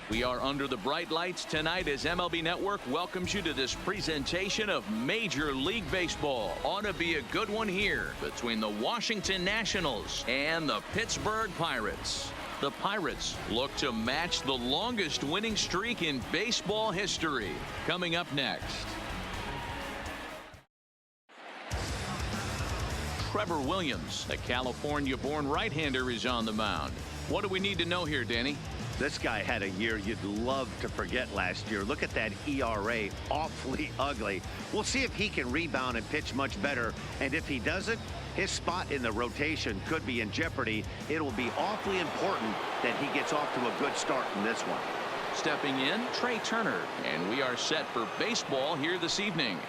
We are under the bright lights tonight as MLB Network welcomes you to this presentation of Major League Baseball. Ought to be a good one here between the Washington Nationals and the Pittsburgh Pirates. The Pirates look to match the longest winning streak in baseball history. Coming up next. Trevor Williams, a California-born right-hander, is on the mound. What do we need to know here, Danny? This guy had a year you'd love to forget last year. Look at that ERA, awfully ugly. We'll see if he can rebound and pitch much better. And if he doesn't, his spot in the rotation could be in jeopardy. It will be awfully important that he gets off to a good start in this one. Stepping in, Trey Turner. And we are set for baseball here this evening.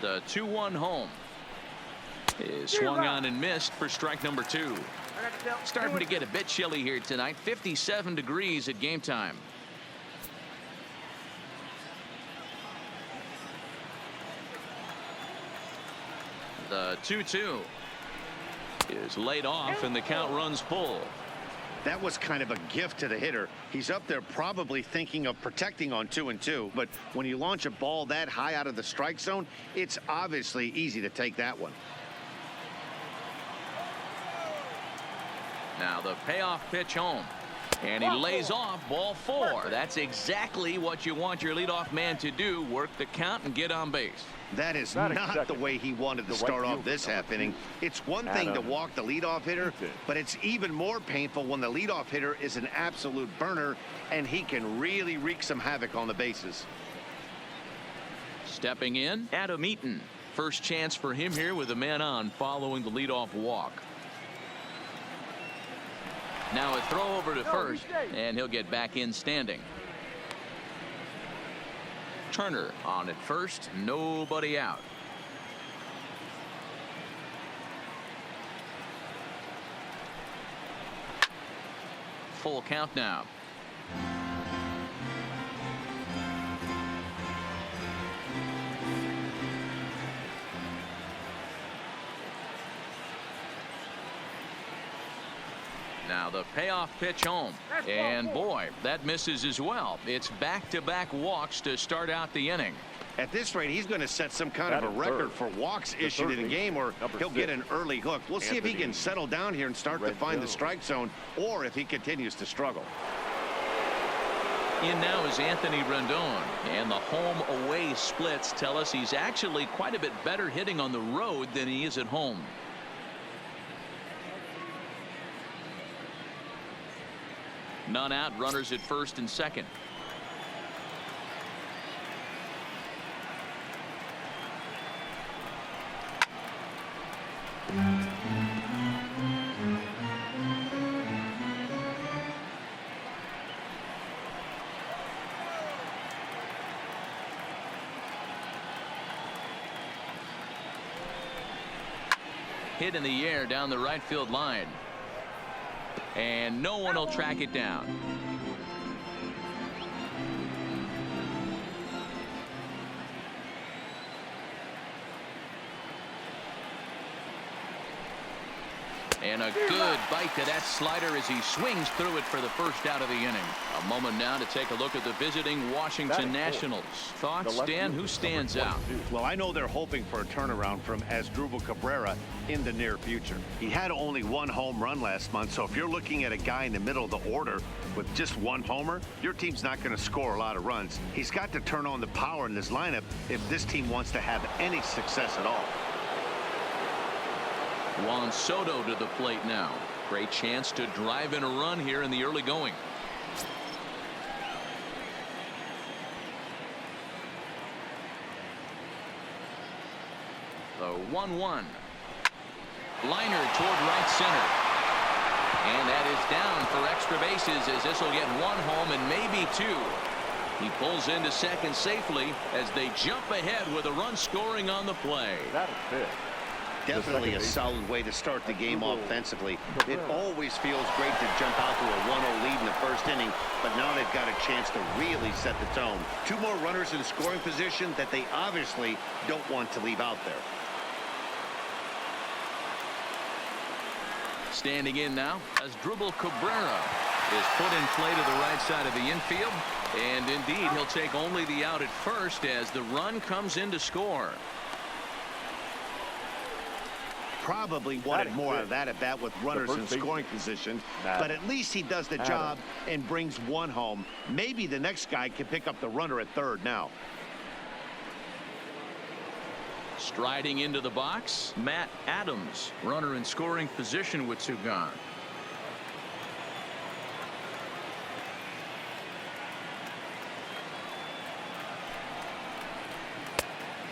The 2-1 home is swung on and missed for strike number 2. Starting to get a bit chilly here tonight. 57 degrees at game time. The 2-2 is laid off and the count runs full. That was kind of a gift to the hitter. He's up there probably thinking of protecting on 2-2, but when you launch a ball that high out of the strike zone, it's obviously easy to take that one. Now the payoff pitch home, and he lays off ball 4. That's exactly what you want your leadoff man to do, work the count and get on base. That is not the way he wanted to start off this half inning. It's one thing to walk the leadoff hitter, but it's even more painful when the leadoff hitter is an absolute burner, and he can really wreak some havoc on the bases. Stepping in, Adam Eaton. First chance for him here with a man on following the leadoff walk. Now a throw over to first, and he'll get back in standing. Turner on at first, nobody out. Full count now. Now the payoff pitch home, and boy, that misses as well. It's back-to-back walks to start out the inning. At this rate, he's going to set some kind of a record for walks issued in a game, or he'll get an early hook. We'll see if he can settle down here and start to find the strike zone, or if he continues to struggle. In now is Anthony Rendon, and the home-away splits tell us he's actually quite a bit better hitting on the road than he is at home. None out, runners at first and second. Hit in the air down the right field line. And no one will track it down. And a good bite to that slider as he swings through it for the first out of the inning. A moment now to take a look at the visiting Washington Nationals. Thoughts, Dan? Who stands out? Well, I know they're hoping for a turnaround from Asdrubal Cabrera in the near future. He had only 1 home run last month, so if you're looking at a guy in the middle of the order with just 1 homer, your team's not going to score a lot of runs. He's got to turn on the power in this lineup if this team wants to have any success at all. Juan Soto to the plate now. Great chance to drive in a run here in the early going. The 1-1. Liner toward right center. And that is down for extra bases as this will get 1 home and maybe 2. He pulls into second safely as they jump ahead with a run scoring on the play. That'll fit. Definitely a solid way to start the game offensively. It always feels great to jump out to a 1-0 lead in the first inning, but now they've got a chance to really set the tone. 2 more runners in scoring position that they obviously don't want to leave out there. Standing in now as Asdrubal Cabrera is put in play to the right side of the infield. And indeed, he'll take only the out at first as the run comes in to score. Probably wanted more out of that at bat with runners in scoring position, but at least he does the job and brings one home. Maybe the next guy can pick up the runner at third now. Striding into the box, Matt Adams, runner in scoring position with two gone.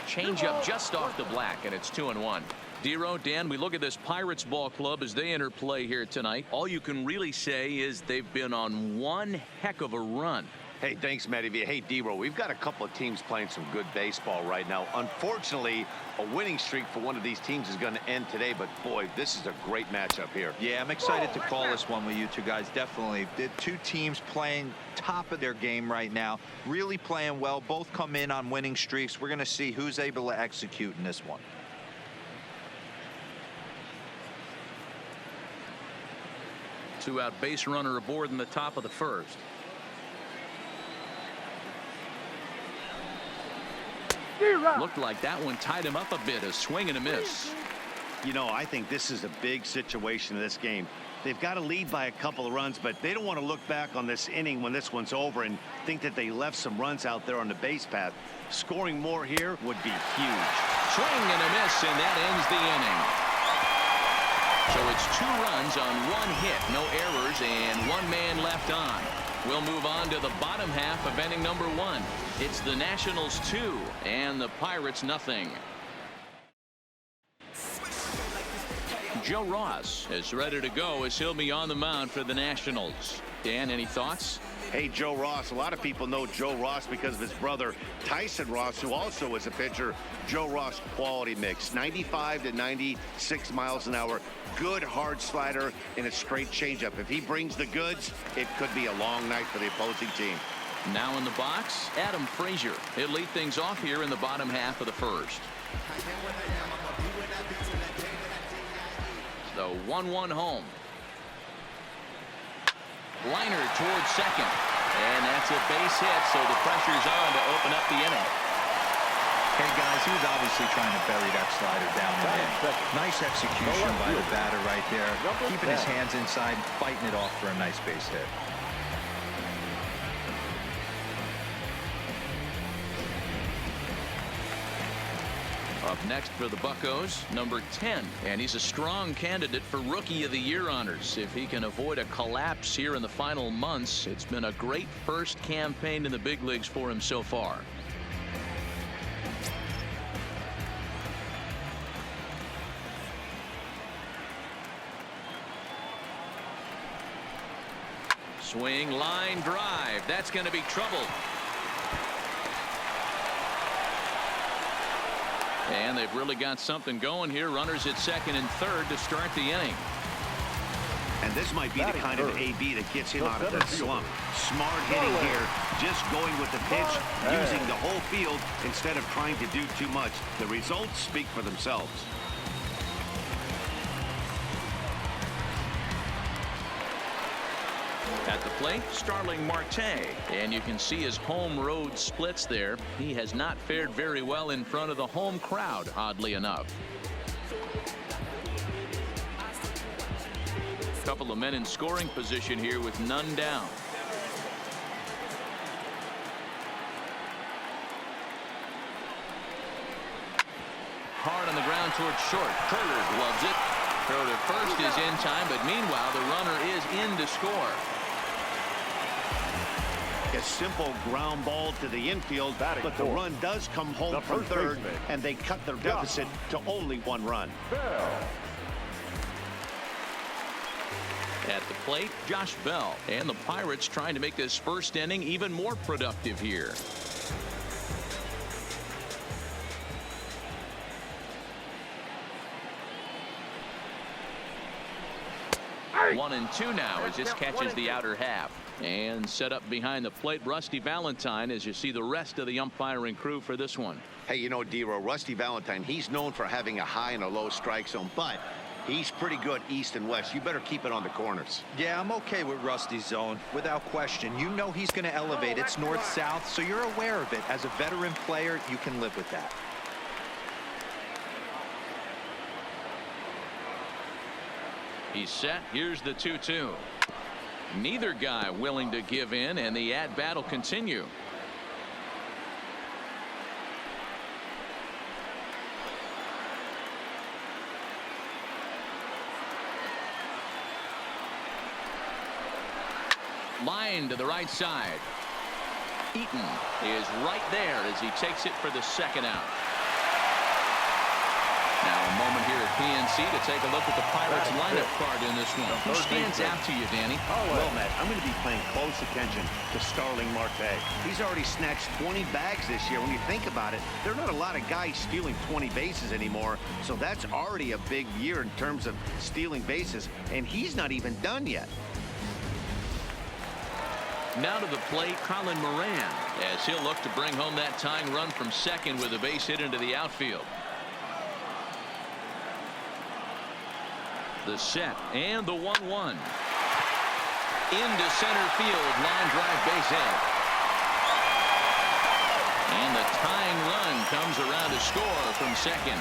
Changeup just off the black, and it's 2-1. Dero, Dan, we look at this Pirates ball club as they enter play here tonight. All you can really say is they've been on one heck of a run. Hey, thanks, Matty V. Hey, Dero, we've got a couple of teams playing some good baseball right now. Unfortunately, a winning streak for one of these teams is going to end today, but boy, this is a great matchup here. Yeah, I'm excited to call this one with you two guys. Definitely. The two teams playing top of their game right now, really playing well. Both come in on winning streaks. We're going to see who's able to execute in this one. Two-out base runner aboard in the top of the first. Looked like that one tied him up a bit. A swing and a miss. You know, I think this is a big situation in this game. They've got to lead by a couple of runs, but they don't want to look back on this inning when this one's over and think that they left some runs out there on the base path. Scoring more here would be huge. Swing and a miss, and that ends the inning. So it's 2 runs on 1 hit, no errors, and 1 man left on. We'll move on to the bottom half of inning number 1. It's the Nationals 2 and the Pirates nothing. Joe Ross is ready to go as he'll be on the mound for the Nationals. Dan, any thoughts? Hey, Joe Ross. A lot of people know Joe Ross because of his brother Tyson Ross, who also is a pitcher. Joe Ross quality mix, 95 to 96 miles an hour. Good hard slider and a straight changeup. If he brings the goods, it could be a long night for the opposing team. Now in the box, Adam Frazier. He'll lead things off here in the bottom half of the first. The 1-1 home. Liner towards second. And that's a base hit, so the pressure's on to open up the inning. Hey, guys, he was obviously trying to bury that slider down and in. Nice execution by the batter right there. Keeping his hands inside, fighting it off for a nice base hit. Up next for the Buccos, number 10. And he's a strong candidate for Rookie of the Year honors. If he can avoid a collapse here in the final months, it's been a great first campaign in the big leagues for him so far. Swing, line drive. That's going to be trouble. And they've really got something going here. Runners at second and third to start the inning. And this might be the kind of AB that gets him out of that slump. Smart hitting here, just going with the pitch, using the whole field instead of trying to do too much. The results speak for themselves. At the plate, Starling Marte. And you can see his home road splits there. He has not fared very well in front of the home crowd, oddly enough. A couple of men in scoring position here with none down. Hard on the ground towards short. Turner gloves it. Throw to first is in time, but meanwhile the runner is in to score. A simple ground ball to the infield, but the run does come home from third, and they cut their deficit to only 1 run. At the plate, Josh Bell. And the Pirates trying to make this first inning even more productive here. 1-2 now as this catches the outer half. And set up behind the plate, Rusty Valentine, as you see the rest of the umpiring crew for this one. Hey, you know, Dero, Rusty Valentine, he's known for having a high and a low strike zone, but He's pretty good east and west. You better keep it on the corners. Yeah, I'm okay with Rusty's zone, without question. You know he's going to elevate. It's north-south, so you're aware of it. As a veteran player, you can live with that. He's set. Here's the 2-2. Neither guy willing to give in, and the at-bat will continue. Line to the right side. Eaton is right there as he takes it for the second out. Now a moment here at PNC to take a look at the Pirates lineup card in this one. Who stands out to you, Danny? Well, Matt, I'm going to be paying close attention to Starling Marte. He's already snatched 20 bags this year. When you think about it, there are not a lot of guys stealing 20 bases anymore, so that's already a big year in terms of stealing bases, and he's not even done yet. Now to the plate, Colin Moran, as he'll look to bring home that tying run from second with a base hit into the outfield. The set and the 1-1. Into center field, line drive base hit. And the tying run comes around to score from second.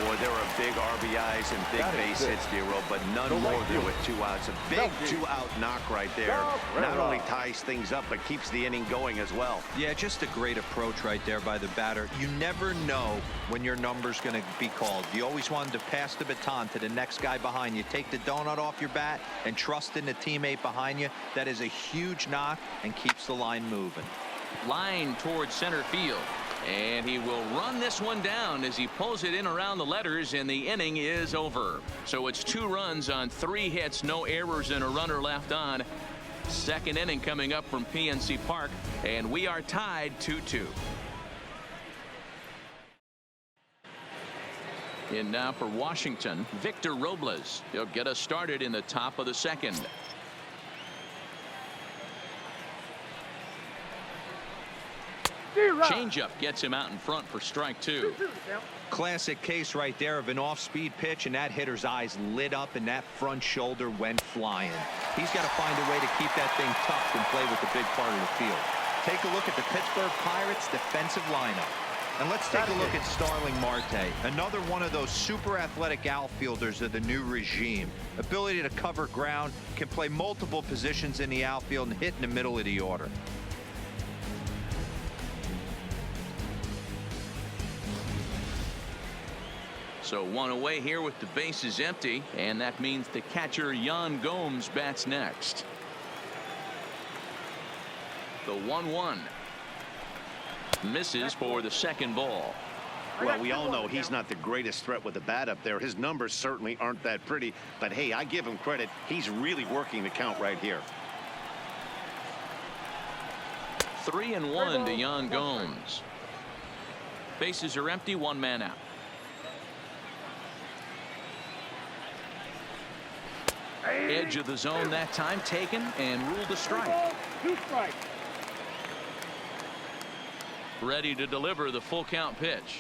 Boy, there are big RBIs and big base hits, D-Roll, but none more than with 2 outs. A big 2-out knock right there. Not only ties things up, but keeps the inning going as well. Yeah, just a great approach right there by the batter. You never know when your number's going to be called. You always wanted to pass the baton to the next guy behind you. Take the donut off your bat and trust in the teammate behind you. That is a huge knock and keeps the line moving. Line towards center field. And he will run this one down as he pulls it in around the letters, and the inning is over. So it's 2 runs on 3 hits, no errors, and a runner left on. Second inning coming up from PNC Park, and we are tied 2-2. And now for Washington, Victor Robles. He'll get us started in the top of the second. Changeup gets him out in front for strike 2. Classic case right there of an off-speed pitch, and that hitter's eyes lit up and that front shoulder went flying. He's got to find a way to keep that thing tucked and play with the big part of the field. Take a look at the Pittsburgh Pirates defensive lineup. And let's take a look at Starling Marte, another one of those super athletic outfielders of the new regime. Ability to cover ground, can play multiple positions in the outfield and hit in the middle of the order. So 1 away here with the bases empty, and that means the catcher Yan Gomes bats next. The 1-1 misses for the second ball. Well, we all know he's not the greatest threat with the bat up there. His numbers certainly aren't that pretty, but hey, I give him credit. He's really working the count right here. 3-1 to Yan Gomes. Bases are empty, 1 man out. Edge of the zone that time taken and ruled a strike. 2 strikes. Ready to deliver the full count pitch.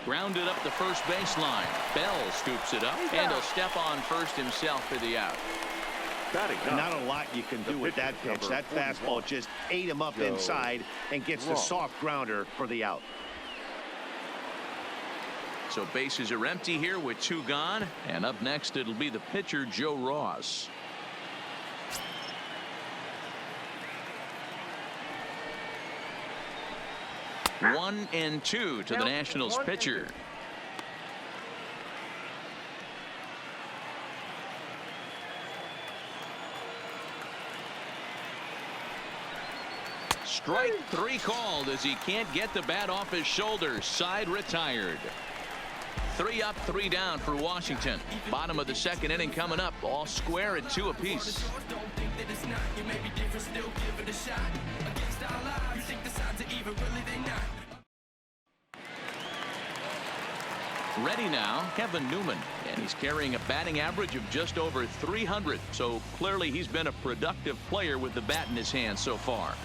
Grounded up the first baseline. Bell scoops it up and he'll step on first himself for the out. Not a lot you can do with that pitch. That fastball just ate him up inside and gets the soft grounder for the out. So bases are empty here with 2 gone, and up next it'll be the pitcher Joe Ross. One and 2 to the Nationals pitcher. Strike 3 called as he can't get the bat off his shoulder. Side retired. 3 up, 3 down for Washington. Bottom of the second inning coming up. All square at 2 apiece. Ready now, Kevin Newman, and he's carrying a batting average of just over 300. So clearly he's been a productive player with the bat in his hand so far.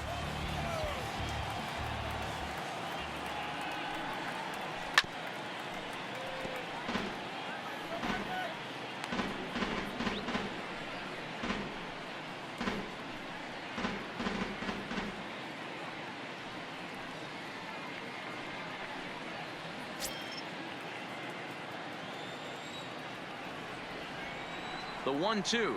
The 1-2.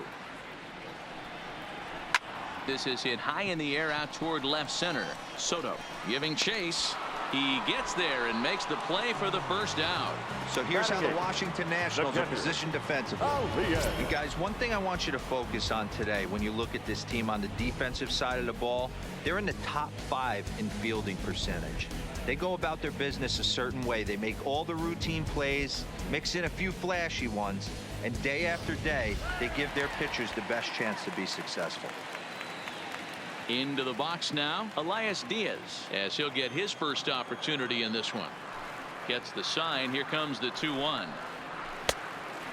This is hit high in the air out toward left center. Soto giving chase. He gets there and makes the play for the first out. So here's how the Washington Nationals are positioned defensively. You guys, one thing I want you to focus on today when you look at this team on the defensive side of the ball, they're in the top 5 in fielding percentage. They go about their business a certain way. They make all the routine plays, mix in a few flashy ones, and day after day, they give their pitchers the best chance to be successful. Into the box now, Elias Diaz, as he'll get his first opportunity in this one. Gets the sign. Here comes the 2-1.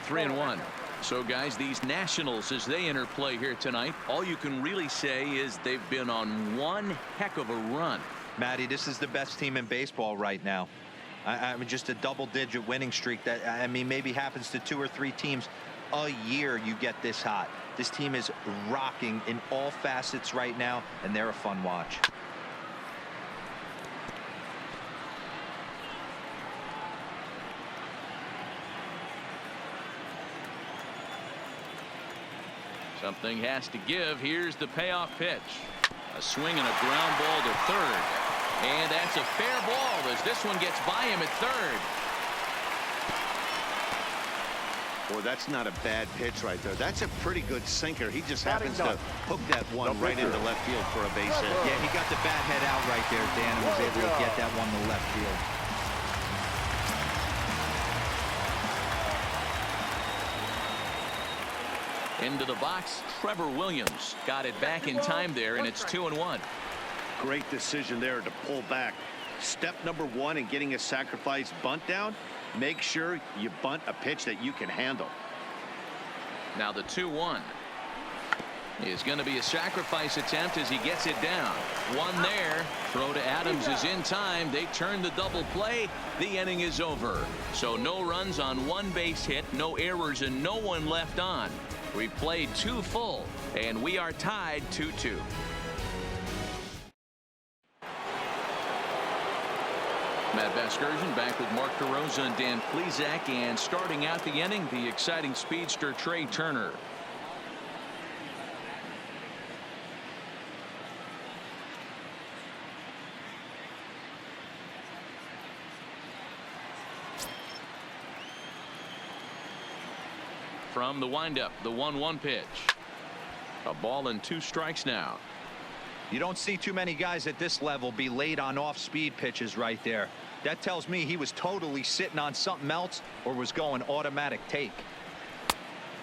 3-1. So, guys, these Nationals, as they enter play here tonight, all you can really say is they've been on one heck of a run. Matty, this is the best team in baseball right now. I mean, just a double-digit winning streak that, I mean, maybe happens to 2 or 3 teams a year you get this hot. This team is rocking in all facets right now, and they're a fun watch. Something has to give. Here's the payoff pitch. A swing and a ground ball to third. And that's a fair ball as this one gets by him at third. Boy, that's not a bad pitch right there. That's a pretty good sinker. He just happens to hook that one right into left field for a base hit. Yeah, he got the bat head out right there, Dan, and was able to get that one to left field. Into the box, Trevor Williams got it back in time there, and it's 2-1. Great decision there to pull back. Step number 1 in getting a sacrifice bunt down, make sure you bunt a pitch that you can handle. Now the 2-1 is going to be a sacrifice attempt as he gets it down. One there. Throw to Adams is in time. They turn the double play. The inning is over. So no runs on one base hit, no errors, and no one left on. We played 2 full, and we are tied 2-2. Matt Vasgersian back with Mark DeRosa and Dan Plesac, and starting out the inning, the exciting speedster Trey Turner. From the windup, the 1-1 pitch. A ball and 2 strikes now. You don't see too many guys at this level be late on off-speed pitches right there. That tells me he was totally sitting on something else or was going automatic take.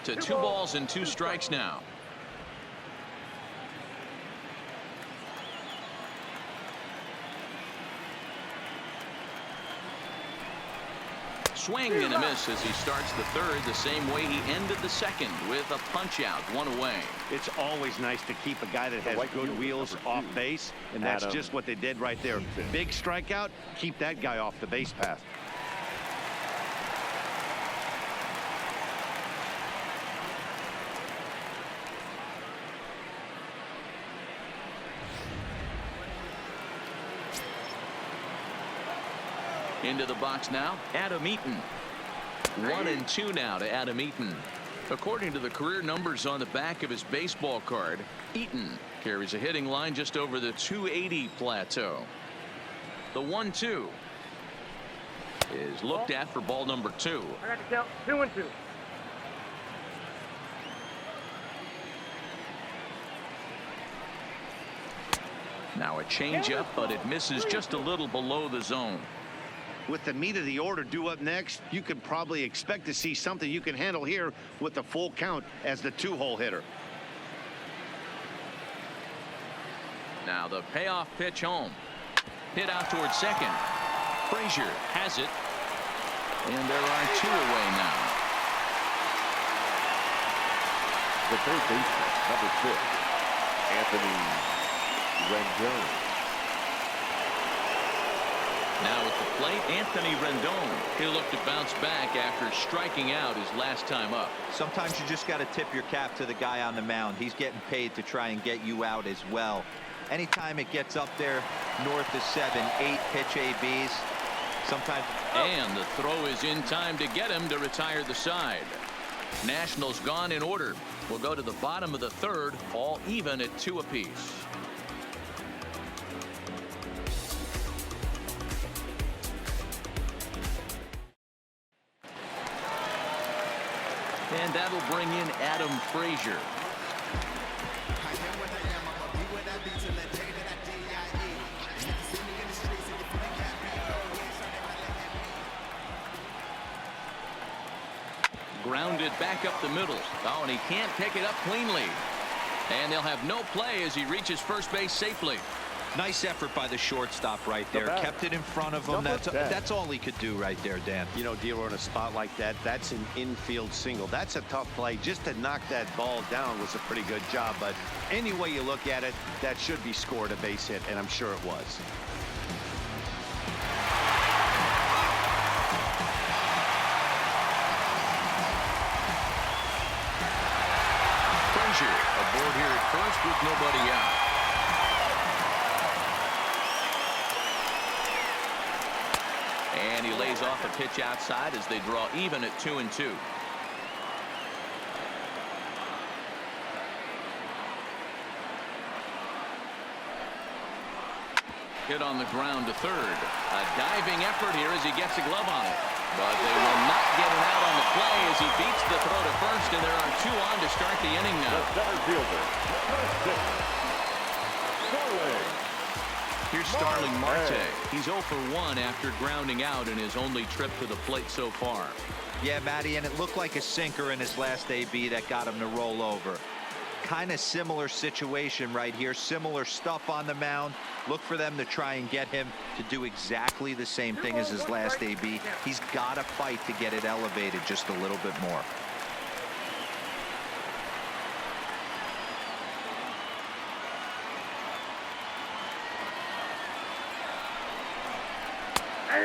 To 2 balls and 2 strikes now. Swing and a miss as he starts the third the same way he ended the second with a punch out, 1 away. It's always nice to keep a guy that has good wheels off base, and that's just what they did right there. Big strikeout, keep that guy off the base path. Into the box now, Adam Eaton. 1-2 now to Adam Eaton. According to the career numbers on the back of his baseball card, Eaton carries a hitting line just over the 280 plateau. The 1-2 is looked at for ball number 2. I got to count 2-2. Now a changeup, but it misses just a little below the zone. With the meat of the order due up next, you could probably expect to see something you can handle here with the full count as the 2-hole hitter. Now the payoff pitch home. Hit out towards second. Frazier has it. And there are 2 away now. The third baseman, number 6, Anthony Rendon. Now at the plate, Anthony Rendon. He'll look to bounce back after striking out his last time up. Sometimes you just got to tip your cap to the guy on the mound. He's getting paid to try and get you out as well. Anytime it gets up there north of 7, 8 pitch ABs, sometimes. And the throw is in time to get him to retire the side. Nationals gone in order. We'll go to the bottom of the third, all even at 2 apiece. And that'll bring in Adam Frazier. Grounded back up the middle. Oh, and he can't pick it up cleanly. And they'll have no play as he reaches first base safely. Nice effort by the shortstop right there. Kept it in front of him. That's all he could do right there, Dan. You know, D'Lo, in a spot like that, that's an infield single. That's a tough play. Just to knock that ball down was a pretty good job. But any way you look at it, that should be scored a base hit, and I'm sure it was. Frazier aboard here at first with nobody out. And he lays off a pitch outside as they draw even at 2-2. Hit on the ground to third. A diving effort here as he gets a glove on it. But they will not get it out on the play as he beats the throw to first, and there are 2 on to start the inning now. The center fielder, number 6, Here's Starling Marte. He's 0 for 1 after grounding out in his only trip to the plate so far. Yeah, Matty, and it looked like a sinker in his last AB that got him to roll over. Kind of similar situation right here. Similar stuff on the mound. Look for them to try and get him to do exactly the same thing as his last AB. He's got to fight to get it elevated just a little bit more.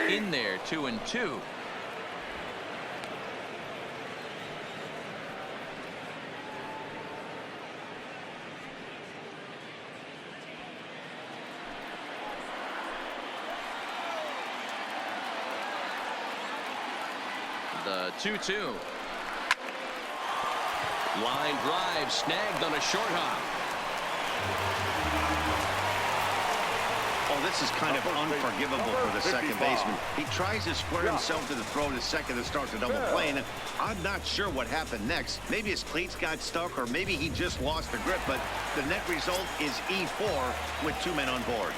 In there, 2-2. The 2-2. Line drive snagged on a short hop. Oh, this is kind of unforgivable for the second baseman. He tries to square himself to the throw to second and starts a double play, and I'm not sure what happened next. Maybe his cleats got stuck, or maybe he just lost the grip, but the net result is E4 with 2 men on board.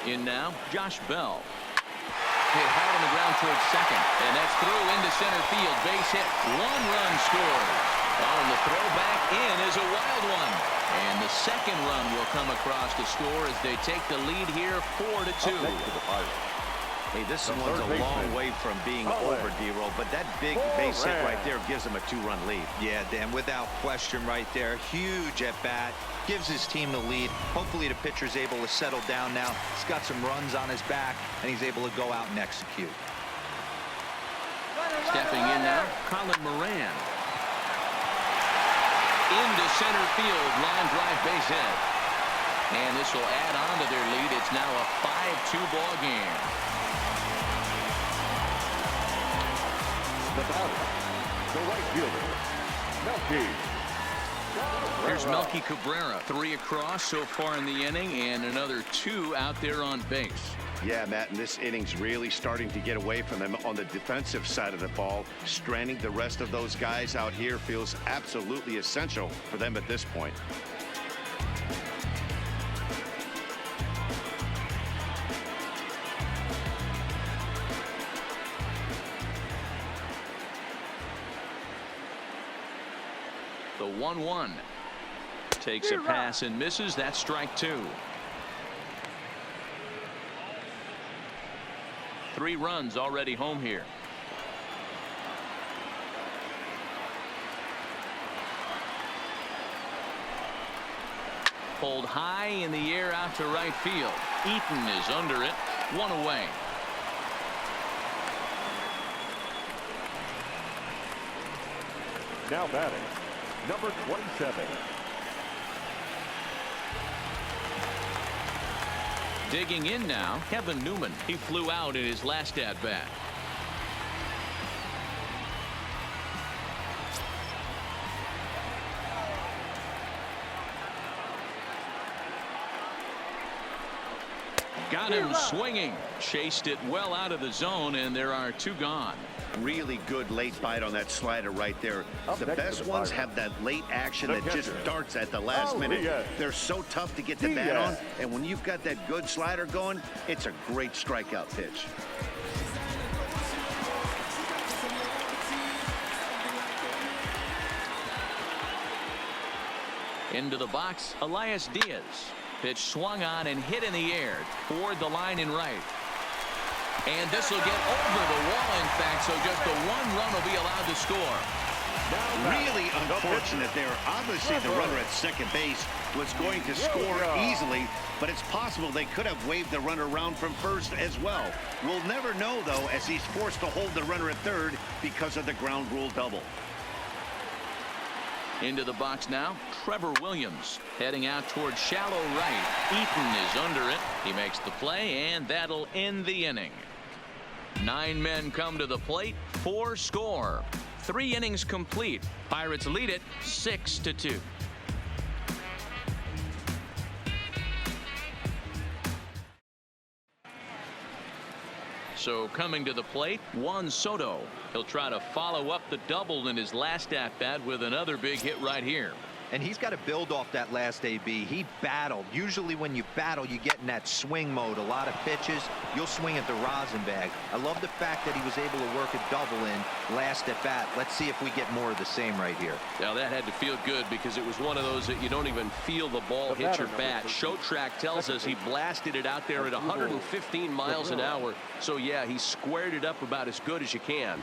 In now, Josh Bell. Hit hard on the ground towards second, and that's through into center field. Base hit. 1 run scores. Oh, and the throw back in is a wild one. And the second run will come across to score as they take the lead here 4-2. Hey, this one's a long way from being over, D-Roll, but that big base hit right there gives him a 2-run lead. Yeah, Dan, without question right there. Huge at bat. Gives his team the lead. Hopefully the pitcher's able to settle down now. He's got some runs on his back, and he's able to go out and execute. Stepping in now, Colin Moran. Into center field, line drive base hit. And this will add on to their lead. It's now a 5-2 ball game. The batter, the right fielder, Melky. Here's Melky Cabrera. 3 across so far in the inning, and another 2 out there on base. Yeah, Matt, and this inning's really starting to get away from them on the defensive side of the ball. Stranding the rest of those guys out here feels absolutely essential for them at this point. The 1-1. Takes a pass and misses. That's strike 2. 3 runs already home here. Pulled high in the air out to right field. Eaton is under it. 1 away. Now batting, number 27. Digging in now, Kevin Newman. He flew out in his last at-bat. Got him swinging. Chased it well out of the zone, and there are 2 gone. Really good late bite on that slider right there. The best ones have that late action that just darts at the last minute. They're so tough to get the bat on, and when you've got that good slider going, it's a great strikeout pitch. Into the box, Elias Diaz. Pitch swung on and hit in the air toward the line in right. And this will get over the wall, in fact, so just the 1 run will be allowed to score. Really unfortunate there. Obviously, the runner at second base was going to score easily, but it's possible they could have waved the runner around from first as well. We'll never know, though, as he's forced to hold the runner at third because of the ground rule double. Into the box now, Trevor Williams heading out towards shallow right. Eaton is under it. He makes the play, and that'll end the inning. 9 men come to the plate, 4 score. 3 innings complete. Pirates lead it 6-2. So coming to the plate, Juan Soto. He'll try to follow up the double in his last at-bat with another big hit right here. And he's got to build off that last AB. He battled. Usually when you battle, you get in that swing mode. A lot of pitches, you'll swing at the rosin bag. I love the fact that he was able to work a double in last at bat. Let's see if we get more of the same right here. Now that had to feel good because it was one of those that you don't even feel the ball hit your bat. Show track tells us he blasted it out there at 115 miles an hour. So yeah, he squared it up about as good as you can.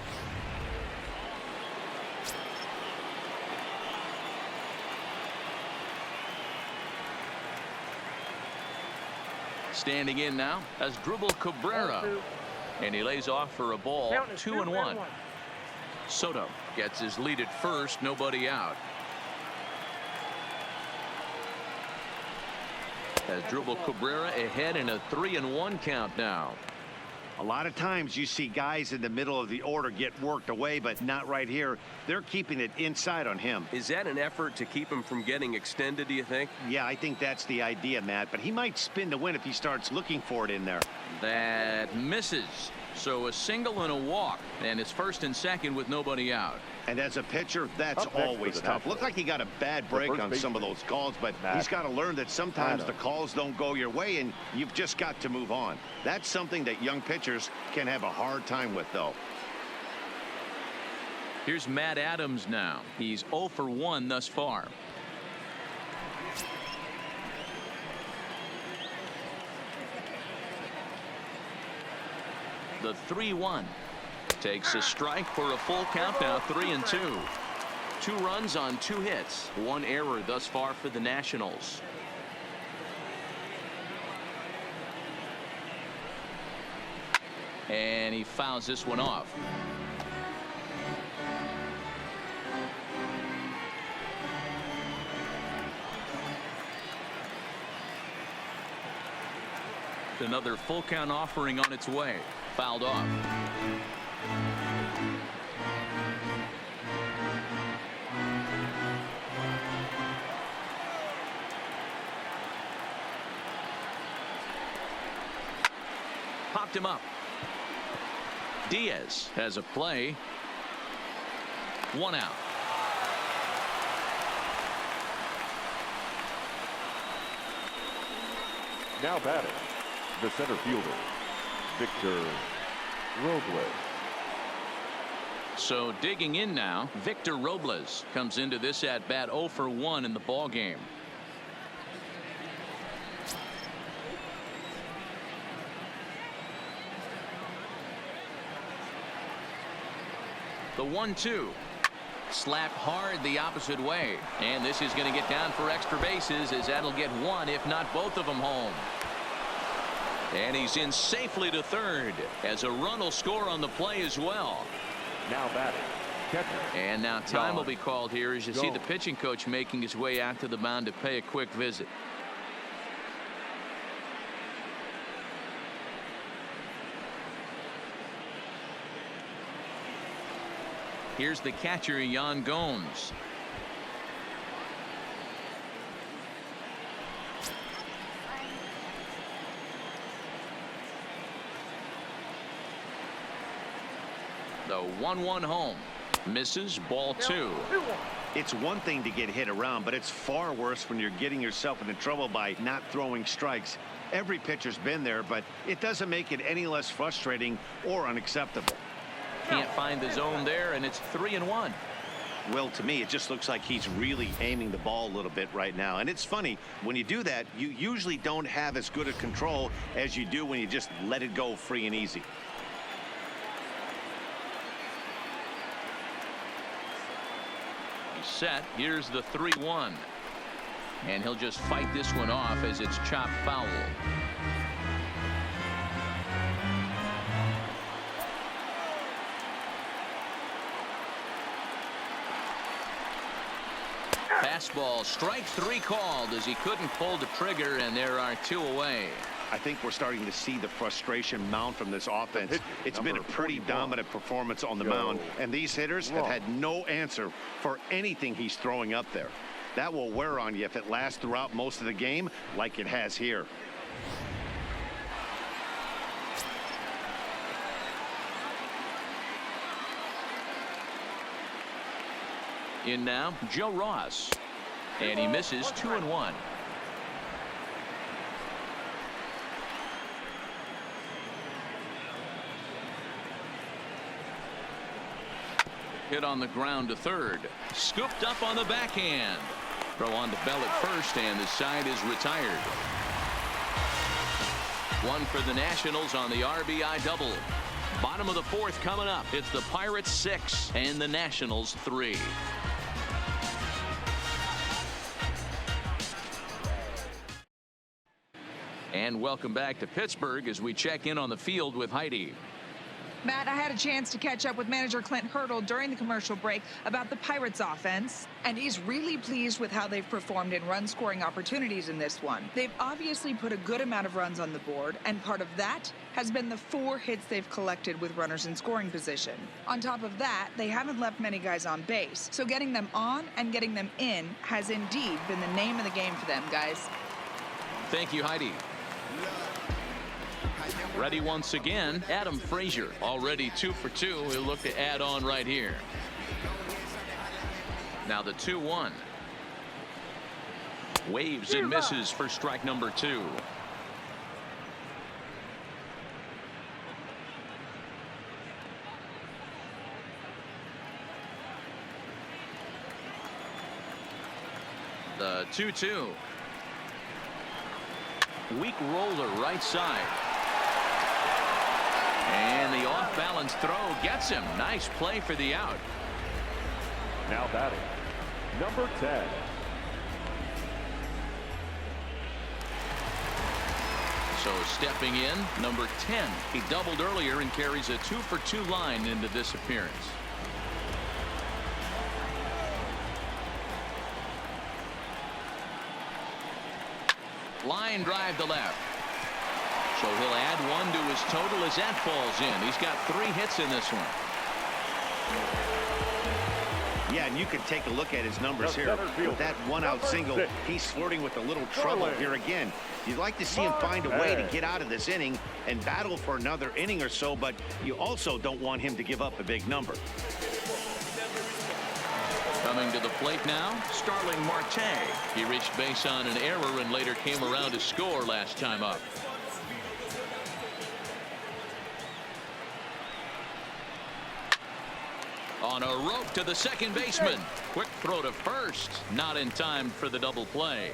Standing in now as Asdrubal Cabrera, and he lays off for a ball. 2-1. Soto gets his lead at first, nobody out. Asdrubal Cabrera ahead in a 3-1 count now. A lot of times you see guys in the middle of the order get worked away, but not right here. They're keeping it inside on him. Is that an effort to keep him from getting extended, do you think? Yeah, I think that's the idea, Matt, but he might spin to win if he starts looking for it in there. That misses. So a single and a walk, and it's 1st and 2nd with nobody out. And as a pitcher, that's always tough. Looked like he got a bad break on some of those calls, but he's got to learn that sometimes the calls don't go your way, and you've just got to move on. That's something that young pitchers can have a hard time with, though. Here's Matt Adams now. He's 0 for 1 thus far. The 3-1 takes a strike for a full count now. 3-2. 2 runs on 2 hits. 1 error thus far for the Nationals. And he fouls this one off. Another full count offering on its way. Fouled off. Popped him up. Diaz has a play. 1 out. Now batting, the center fielder, Victor Robles. So digging in now, Victor Robles comes into this at bat 0 for 1 in the ball game. The 1-2. Slapped hard the opposite way, and this is going to get down for extra bases, as that'll get 1 if not both of them home. And he's in safely to third, as a run will score on the play as well. Now batting, catcher. And now time will be called here as you see the pitching coach making his way out to the mound to pay a quick visit. Here's the catcher, Yan Gomes. The 1-1 home. Misses, ball 2. It's one thing to get hit around, but it's far worse when you're getting yourself into trouble by not throwing strikes. Every pitcher's been there, but it doesn't make it any less frustrating or unacceptable. Can't find the zone there, and it's 3-1. Well, to me, it just looks like he's really aiming the ball a little bit right now. And it's funny, when you do that, you usually don't have as good a control as you do when you just let it go free and easy. He's set. Here's the 3-1. And he'll just fight this one off as it's chopped foul. Fastball, strike 3 called as he couldn't pull the trigger, and there are 2 away. I think we're starting to see the frustration mount from this offense. It's been a pretty dominant performance on the mound, and these hitters have had no answer for anything he's throwing up there. That will wear on you if it lasts throughout most of the game like it has here. In now, Joe Ross. And he misses 2-1. Hit on the ground to third. Scooped up on the backhand. Throw on to Bell at first, and the side is retired. 1 for the Nationals on the RBI double. Bottom of the 4th coming up. It's the Pirates 6 and the Nationals 3. And welcome back to Pittsburgh as we check in on the field with Heidi. Matt, I had a chance to catch up with manager Clint Hurdle during the commercial break about the Pirates offense, and he's really pleased with how they've performed in run-scoring opportunities in this one. They've obviously put a good amount of runs on the board, and part of that has been the 4 hits they've collected with runners in scoring position. On top of that, they haven't left many guys on base, so getting them on and getting them in has indeed been the name of the game for them, guys. Thank you, Heidi. Ready once again, Adam Frazier, already 2 for 2. He'll look to add on right here. Now the 2-1. Waves and misses for strike number 2. The 2-2. Weak roller right side. And the off-balance throw gets him. Nice play for the out. Now batting, number 10. So stepping in, number 10. He doubled earlier and carries a 2 for 2 line into this appearance. Line drive to left. So he'll add 1 to his total as that falls in. He's got 3 hits in this one. Yeah, and you can take a look at his numbers here. With that 1-out single, he's flirting with a little trouble here again. You'd like to see him find a way to get out of this inning and battle for another inning or so, but you also don't want him to give up a big number. Coming to the plate now, Starling Marte. He reached base on an error and later came around to score last time up. On a rope to the second baseman. Quick throw to first. Not in time for the double play.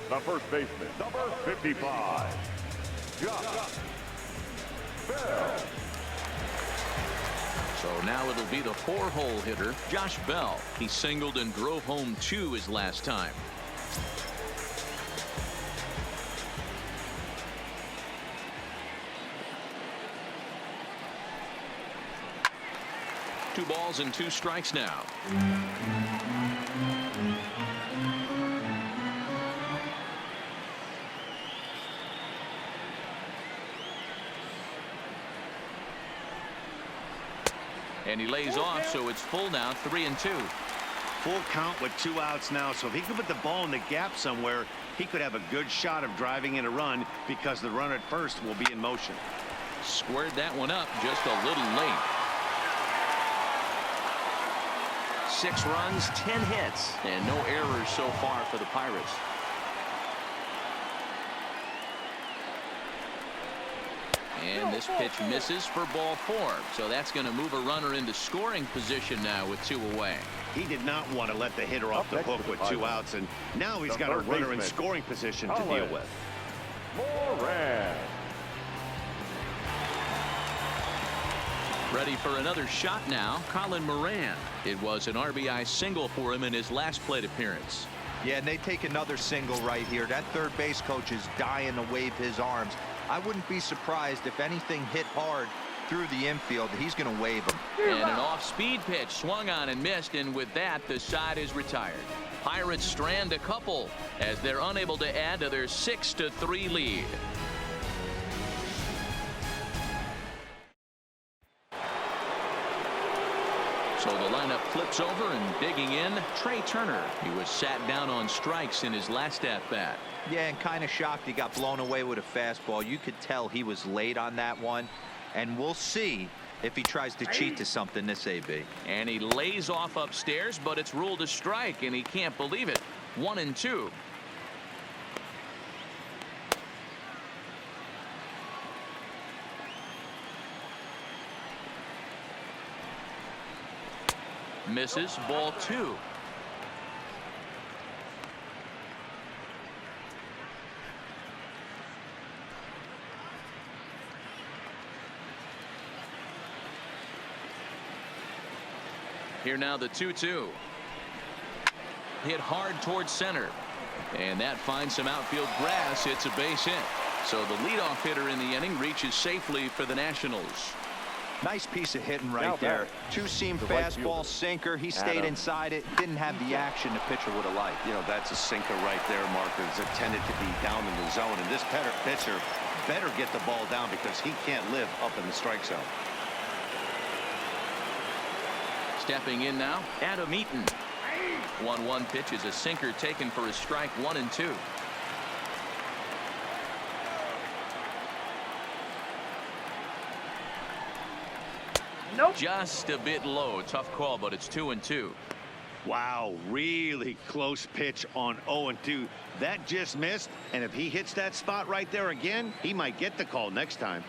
The first baseman, number 55. Josh Bell. So now it'll be the 4-hole hitter, Josh Bell. He singled and drove home 2 his last time. Two balls and 2 strikes now. And he lays off, so it's full now, 3-2. Full count with 2 outs now, so if he could put the ball in the gap somewhere, he could have a good shot of driving in a run because the runner at first will be in motion. Squared that one up just a little late. 6 runs, 10 hits, and no errors so far for the Pirates. And this pitch misses for ball 4. So that's going to move a runner into scoring position now with 2 away. He did not want to let the hitter off the hook with 2 outs, and now he's got a runner in scoring position to deal with. Moran. Ready for another shot now, Colin Moran. It was an RBI single for him in his last plate appearance. Yeah, and they take another single right here. That third base coach is dying to wave his arms. I wouldn't be surprised if anything hit hard through the infield. He's going to wave him. And an off-speed pitch swung on and missed, and with that, the side is retired. Pirates strand a couple as they're unable to add to their 6-3 lead. So the lineup flips over, and digging in, Trey Turner. He was sat down on strikes in his last at-bat. Yeah, and kind of shocked he got blown away with a fastball. You could tell he was late on that one, and we'll see if he tries to cheat to something this AB. And he lays off upstairs, but it's ruled a strike, and he can't believe it. 1-2. Misses, ball 2. Here now the 2-2. Hit hard towards center. And that finds some outfield grass. It's a base hit. So the leadoff hitter in the inning reaches safely for the Nationals. Nice piece of hitting right there. Two-seam fastball, sinker. He stayed inside it. Didn't have the action the pitcher would have liked. You know, that's a sinker right there, Marcus. It's intended to be down in the zone. And this pitcher better get the ball down because he can't live up in the strike zone. Stepping in now, Adam Eaton. 1-1 pitch is a sinker taken for a strike. 1-2. Nope. Just a bit low. Tough call, but it's 2-2. Wow, really close pitch on 0-2. That just missed, and if he hits that spot right there again, he might get the call next time.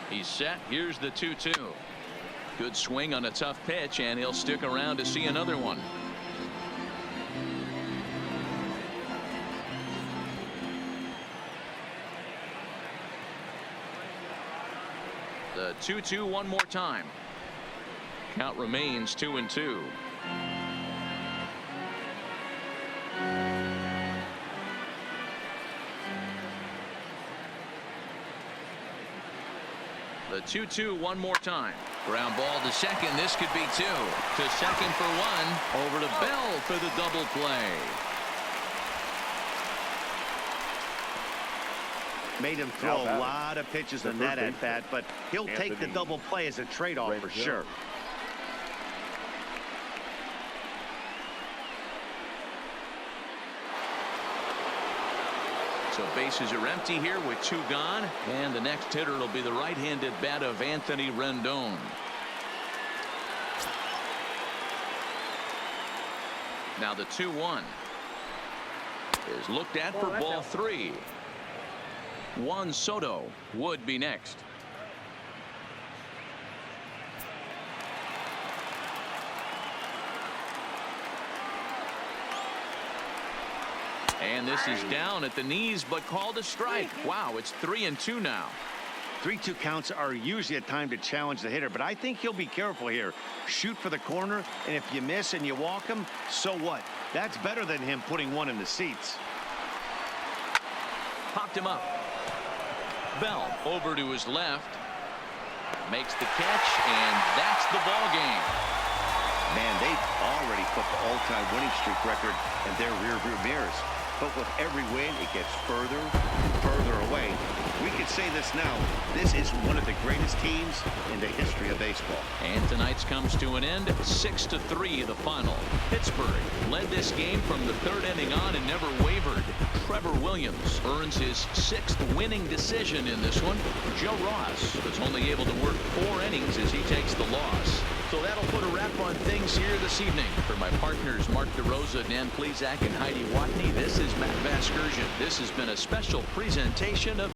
He's set. Here's the 2-2. Good swing on a tough pitch, and he'll stick around to see another one. The 2-2 one more time. Count remains 2-2. The 2-2 one more time. Ground ball to second. This could be 2. To second for 1. Over to Bell for the double play. Made him throw a lot of pitches in that at bat, but he'll take the double play as a trade-off for sure. So bases are empty here with 2 gone, and the next hitter will be the right-handed bat of Anthony Rendon. Now the 2-1 is looked at for ball 3. Juan Soto would be next. And this is down at the knees, but called a strike. Wow, it's 3-2 now. 3-2 counts are usually a time to challenge the hitter, but I think he'll be careful here. Shoot for the corner, and if you miss and you walk him, so what? That's better than him putting one in the seats. Popped him up. Bell over to his left. Makes the catch, and that's the ball game. Man, they've already put the all-time winning streak record in their rearview mirrors. But with every win, it gets further and further away. We could say this now. This is one of the greatest teams in the history of baseball. And tonight's comes to an end. 6-3 the final. Pittsburgh led this game from the 3rd inning on and never wavered. Trevor Williams earns his 6th winning decision in this one. Joe Ross was only able to work 4 innings as he takes the loss. So that'll put a wrap wrap on things here this evening. For my partners, Mark DeRosa, Dan Plezak, and Heidi Watney, this is Matt Vasgersian. This has been a special presentation of